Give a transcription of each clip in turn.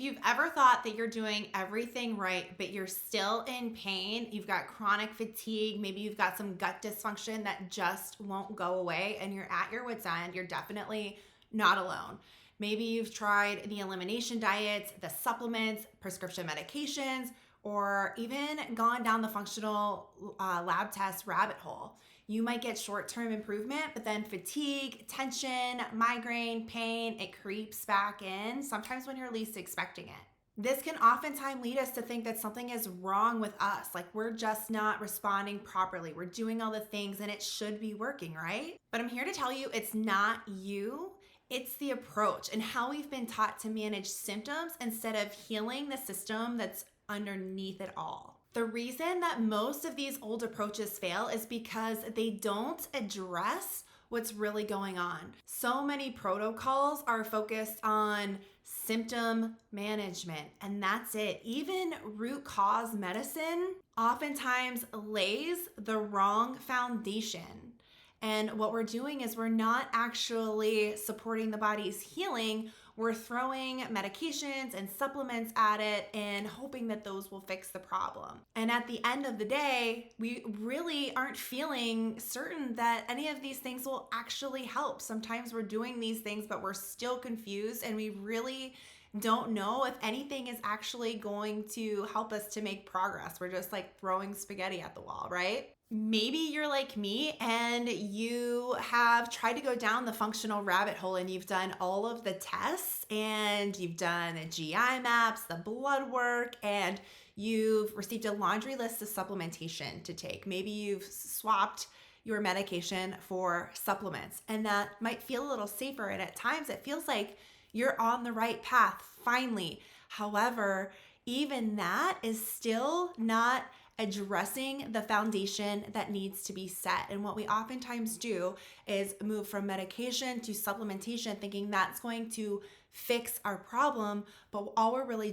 you've ever thought that you're doing everything right, but you're still in pain, you've got chronic fatigue, maybe you've got some gut dysfunction that just won't go away and you're at your wit's end, you're definitely not alone. Maybe you've tried the elimination diets, the supplements, prescription medications, or even gone down the functional lab test rabbit hole. You might get short-term improvement, but then fatigue, tension, migraine, pain, it creeps back in, sometimes when you're least expecting it. This can oftentimes lead us to think that something is wrong with us, like we're just not responding properly. We're doing all the things and it should be working, right? But I'm here to tell you it's not you. It's the approach and how we've been taught to manage symptoms instead of healing the system that's underneath it all. The reason that most of these old approaches fail is because they don't address what's really going on. So many protocols are focused on symptom management, and that's it. Even root cause medicine oftentimes lays the wrong foundation. And what we're doing is we're not actually supporting the body's healing. We're throwing medications and supplements at it and hoping that those will fix the problem. And at the end of the day, we really aren't feeling certain that any of these things will actually help. Sometimes we're doing these things, but we're still confused and we really don't know if anything is actually going to help us to make progress. We're just like throwing spaghetti at the wall, right? Maybe you're like me and you have tried to go down the functional rabbit hole and you've done all of the tests and you've done the GI maps, the blood work, and you've received a laundry list of supplementation to take. Maybe you've swapped your medication for supplements, and that might feel a little safer. And at times it feels like you're on the right path finally. However, even that is still not addressing the foundation that needs to be set. And what we oftentimes do is move from medication to supplementation, thinking that's going to fix our problem, but all we're really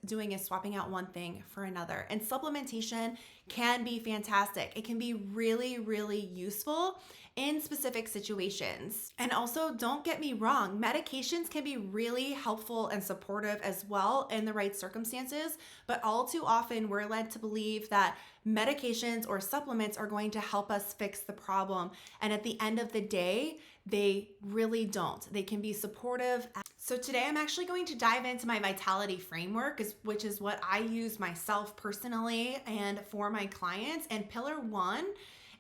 doing is swapping out one thing for another. And supplementation can be fantastic. It can be really, really useful in specific situations. And also, don't get me wrong, medications can be really helpful and supportive as well in the right circumstances, but all too often we're led to believe that medications or supplements are going to help us fix the problem. And at the end of the day, they really don't. They can be supportive. So today I'm actually going to dive into my vitality framework, which is what I use myself personally and for my clients. And pillar 1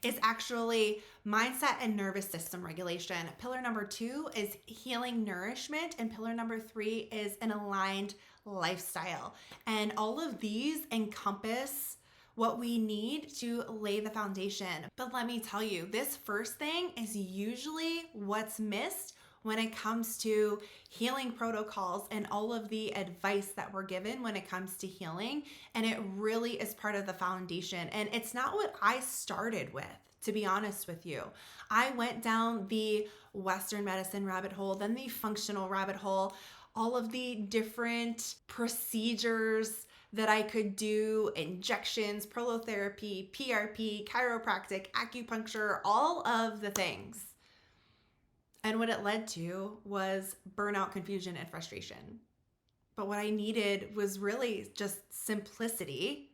is actually mindset and nervous system regulation. Pillar number 2 is healing nourishment. And pillar number 3 is an aligned lifestyle. And all of these encompass what we need to lay the foundation. But let me tell you, this first thing is usually what's missed when it comes to healing protocols and all of the advice that we're given when it comes to healing. And it really is part of the foundation. And it's not what I started with, to be honest with you. I went down the Western medicine rabbit hole, then the functional rabbit hole, all of the different procedures that I could do, injections, prolotherapy, PRP, chiropractic, acupuncture, all of the things. And what it led to was burnout, confusion, and frustration. But what I needed was really just simplicity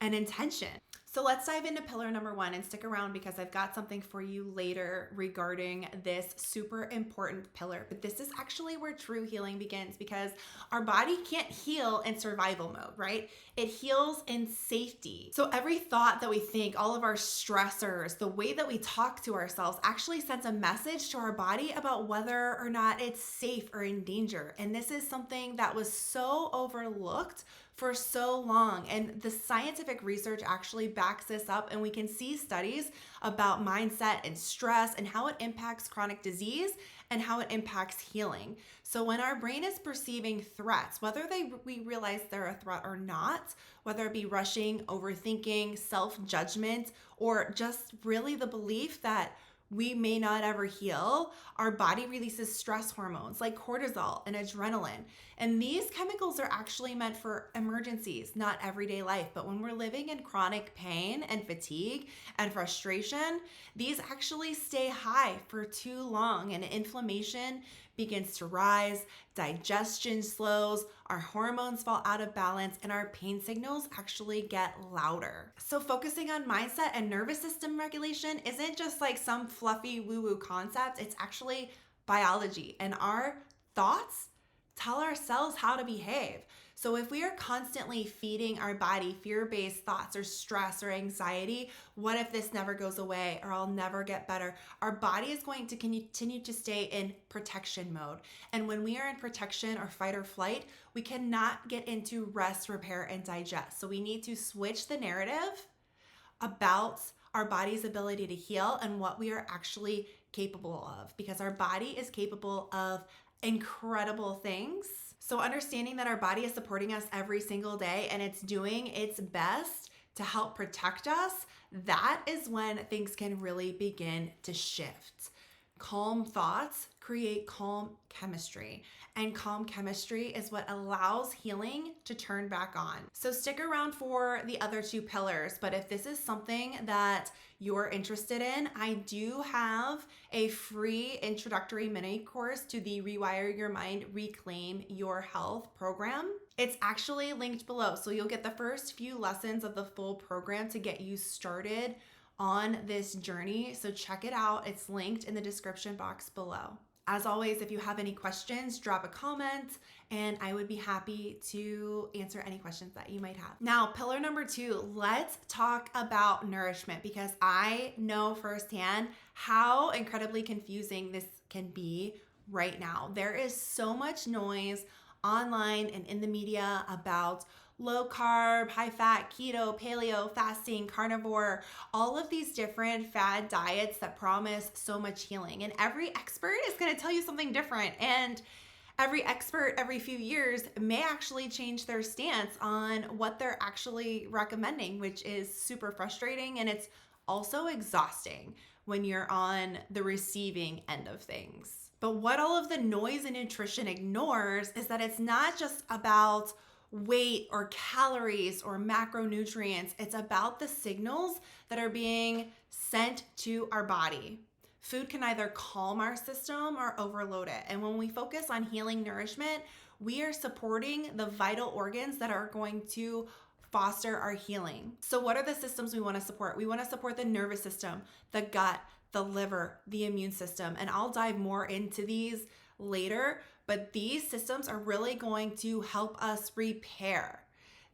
and intention. So let's dive into pillar number 1 and stick around because I've got something for you later regarding this super important pillar. But this is actually where true healing begins because our body can't heal in survival mode, right? It heals in safety. So every thought that we think, all of our stressors, the way that we talk to ourselves actually sends a message to our body about whether or not it's safe or in danger. And this is something that was so overlooked for so long. And the scientific research actually backs this up, and we can see studies about mindset and stress and how it impacts chronic disease and how it impacts healing. So when our brain is perceiving threats, whether we realize they're a threat or not, whether it be rushing, overthinking, self-judgment, or just really the belief that we may not ever heal, our body releases stress hormones like cortisol and adrenaline. And these chemicals are actually meant for emergencies, not everyday life. But when we're living in chronic pain and fatigue and frustration, these actually stay high for too long, and inflammation begins to rise, digestion slows, our hormones fall out of balance, and our pain signals actually get louder. So focusing on mindset and nervous system regulation isn't just like some fluffy woo-woo concept. It's actually biology, and our thoughts tell our cells how to behave. So if we are constantly feeding our body fear-based thoughts or stress or anxiety, what if this never goes away, or I'll never get better? Our body is going to continue to stay in protection mode. And when we are in protection or fight or flight, we cannot get into rest, repair, and digest. So we need to switch the narrative about our body's ability to heal and what we are actually capable of, because our body is capable of incredible things. So understanding that our body is supporting us every single day and it's doing its best to help protect us, that is when things can really begin to shift. Calm thoughts create calm chemistry, and calm chemistry is what allows healing to turn back on. So stick around for the other two pillars, but if this is something that you're interested in, I do have a free introductory mini course to the Rewire Your Mind, Reclaim Your Health program. It's actually linked below, so you'll get the first few lessons of the full program to get you started on this journey. So check it out. It's linked in the description box below. As always, if you have any questions, drop a comment and I would be happy to answer any questions that you might have. Now, pillar number 2, let's talk about nourishment, because I know firsthand how incredibly confusing this can be right now. There is so much noise online and in the media about low carb, high fat, keto, paleo, fasting, carnivore, all of these different fad diets that promise so much healing. And every expert is going to tell you something different. And every expert every few years may actually change their stance on what they're actually recommending, which is super frustrating. And it's also exhausting when you're on the receiving end of things. But what all of the noise in nutrition ignores is that it's not just about weight or calories or macronutrients. It's about the signals that are being sent to our body. Food can either calm our system or overload it. And when we focus on healing nourishment, we are supporting the vital organs that are going to foster our healing. So what are the systems we want to support? We want to support the nervous system, the gut, the liver, the immune system. And I'll dive more into these later, but these systems are really going to help us repair.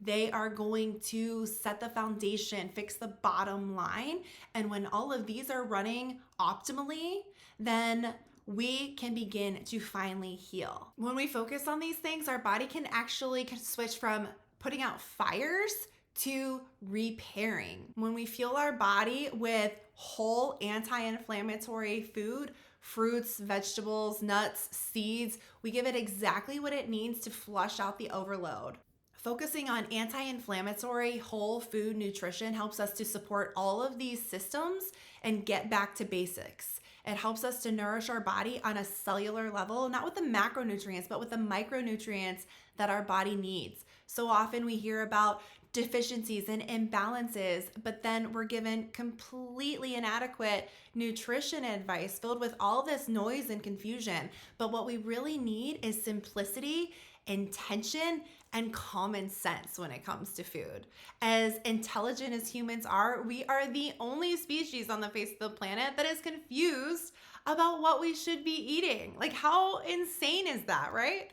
They are going to set the foundation, fix the bottom line. And when all of these are running optimally, then we can begin to finally heal. When we focus on these things, our body can actually switch from putting out fires to repairing. When we fuel our body with whole anti-inflammatory food, fruits, vegetables, nuts, seeds, we give it exactly what it needs to flush out the overload. Focusing on anti-inflammatory whole food nutrition helps us to support all of these systems and get back to basics. It helps us to nourish our body on a cellular level, not with the macronutrients, but with the micronutrients that our body needs. So often we hear about deficiencies and imbalances, but then we're given completely inadequate nutrition advice filled with all this noise and confusion. But what we really need is simplicity, intention, and common sense when it comes to food. As intelligent as humans are, we are the only species on the face of the planet that is confused about what we should be eating. Like, how insane is that, right?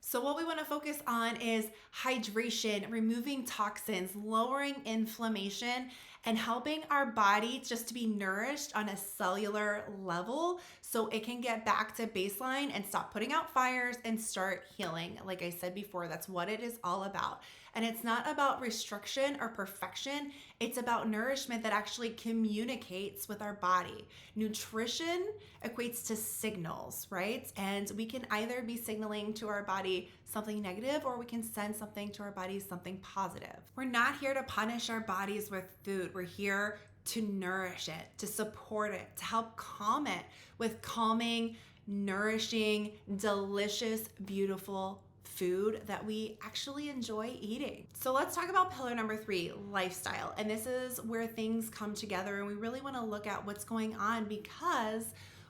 So what we want to focus on is hydration, removing toxins, lowering inflammation, and helping our body just to be nourished on a cellular level so it can get back to baseline and stop putting out fires and start healing. Like I said before, that's what it is all about. And it's not about restriction or perfection. It's about nourishment that actually communicates with our body. Nutrition equates to signals, right? And we can either be signaling to our body something negative, or we can send something to our bodies, something positive. We're not here to punish our bodies with food. We're here to nourish it, to support it, to help calm it with calming, nourishing, delicious, beautiful food that we actually enjoy eating. So let's talk about pillar number 3, lifestyle. And this is where things come together, and we really want to look at what's going on, because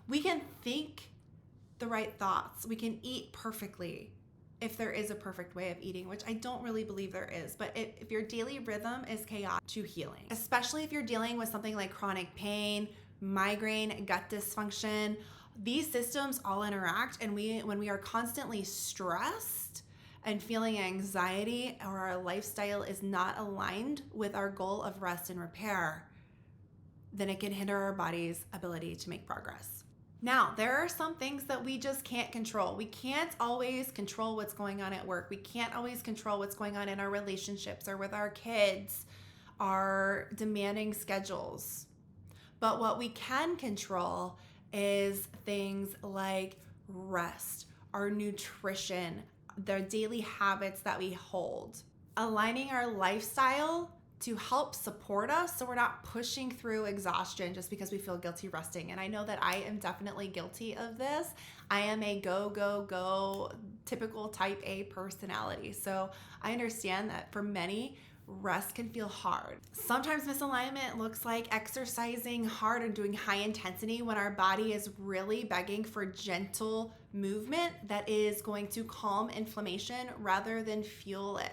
we can think the right thoughts. We can eat perfectly if there is a perfect way of eating, which I don't really believe there is. But if your daily rhythm is chaotic to healing, especially if you're dealing with something like chronic pain, migraine, gut dysfunction, these systems all interact. And when we are constantly stressed and feeling anxiety, or our lifestyle is not aligned with our goal of rest and repair, then it can hinder our body's ability to make progress. Now, there are some things that we just can't control. We can't always control what's going on at work. We can't always control what's going on in our relationships or with our kids, our demanding schedules. But what we can control is things like rest, our nutrition, the daily habits that we hold, aligning our lifestyle to help support us so we're not pushing through exhaustion just because we feel guilty resting. And I know that I am definitely guilty of this. I am a go, go, go typical type A personality. So I understand that for many, rest can feel hard. Sometimes misalignment looks like exercising hard and doing high intensity when our body is really begging for gentle movement that is going to calm inflammation rather than fuel it.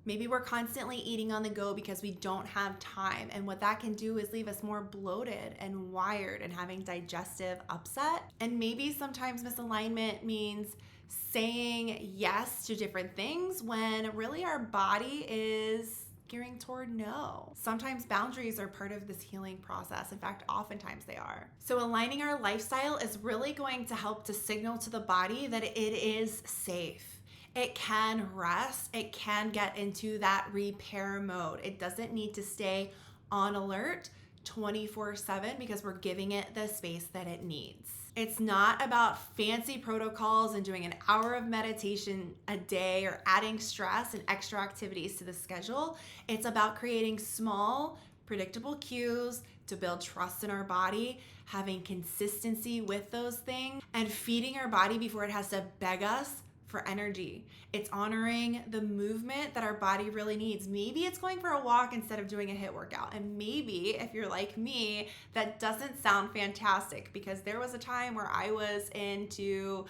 Maybe we're constantly eating on the go because we don't have time. And what that can do is leave us more bloated and wired and having digestive upset. And maybe sometimes misalignment means saying yes to different things when really our body is gearing toward no. Sometimes boundaries are part of this healing process. In fact, oftentimes they are. So aligning our lifestyle is really going to help to signal to the body that it is safe. It can rest. It can get into that repair mode. It doesn't need to stay on alert 24/7 because we're giving it the space that it needs. It's not about fancy protocols and doing an hour of meditation a day or adding stress and extra activities to the schedule. It's about creating small, predictable cues to build trust in our body, having consistency with those things, and feeding our body before it has to beg us for energy. It's honoring the movement that our body really needs. Maybe it's going for a walk instead of doing a HIIT workout. And maybe if you're like me, that doesn't sound fantastic, because there was a time where I was into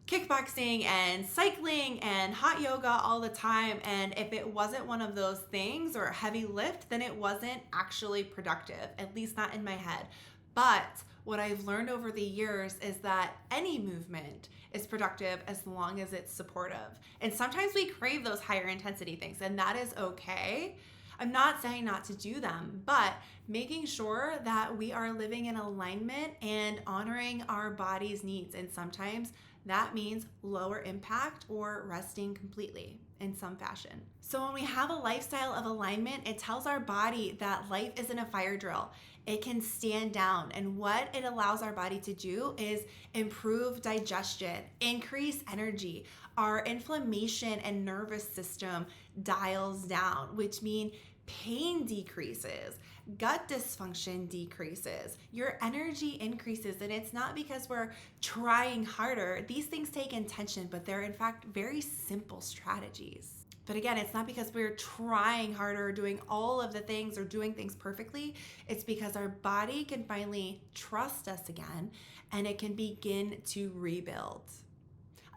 kickboxing and cycling and hot yoga all the time. And if it wasn't one of those things or a heavy lift, then it wasn't actually productive, at least not in my head. But what I've learned over the years is that any movement is productive as long as it's supportive. And sometimes we crave those higher intensity things, and that is okay. I'm not saying not to do them, but making sure that we are living in alignment and honoring our body's needs. And sometimes that means lower impact or resting completely in some fashion. So when we have a lifestyle of alignment, it tells our body that life isn't a fire drill. It can stand down. And what it allows our body to do is improve digestion, increase energy. Our inflammation and nervous system dials down, which means pain decreases, gut dysfunction decreases, your energy increases. And it's not because we're trying harder. These things take intention, but they're in fact very simple strategies. But again, it's not because we're trying harder or doing all of the things or doing things perfectly. It's because our body can finally trust us again, and it can begin to rebuild.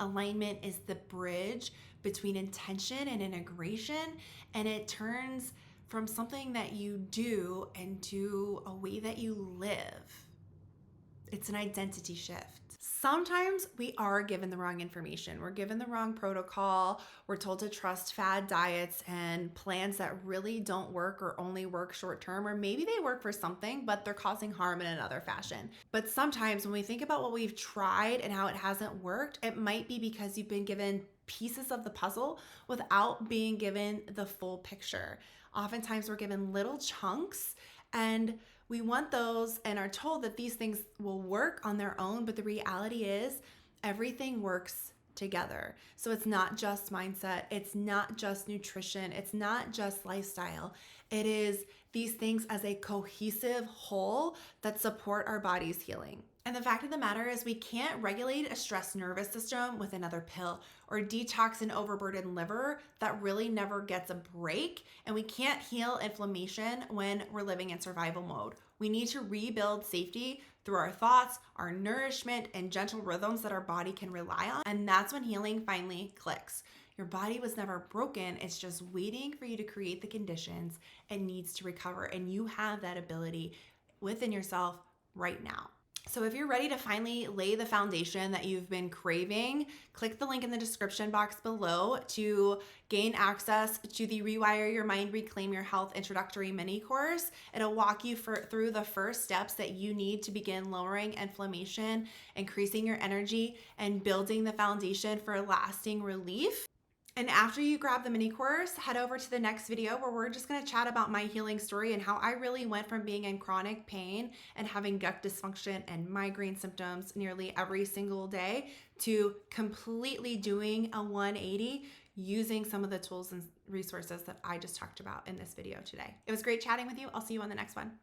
Alignment is the bridge between intention and integration, and it turns from something that you do into a way that you live. It's an identity shift. Sometimes we are given the wrong information. We're given the wrong protocol. We're told to trust fad diets and plans that really don't work or only work short term, or maybe they work for something, but they're causing harm in another fashion. But sometimes when we think about what we've tried and how it hasn't worked, it might be because you've been given pieces of the puzzle without being given the full picture. Oftentimes we're given little chunks, and we want those and are told that these things will work on their own, but the reality is everything works together. So it's not just mindset, it's not just nutrition, it's not just lifestyle. It is these things as a cohesive whole that support our body's healing. And the fact of the matter is, we can't regulate a stressed nervous system with another pill or detox an overburdened liver that really never gets a break. And we can't heal inflammation when we're living in survival mode. We need to rebuild safety through our thoughts, our nourishment, and gentle rhythms that our body can rely on. And that's when healing finally clicks. Your body was never broken. It's just waiting for you to create the conditions it needs to recover. And you have that ability within yourself right now. So if you're ready to finally lay the foundation that you've been craving, click the link in the description box below to gain access to the Rewire Your Mind, Reclaim Your Health introductory mini course. It'll walk you through the first steps that you need to begin lowering inflammation, increasing your energy, and building the foundation for lasting relief. And after you grab the mini course, head over to the next video where we're just gonna chat about my healing story and how I really went from being in chronic pain and having gut dysfunction and migraine symptoms nearly every single day to completely doing a 180 using some of the tools and resources that I just talked about in this video today. It was great chatting with you. I'll see you on the next one.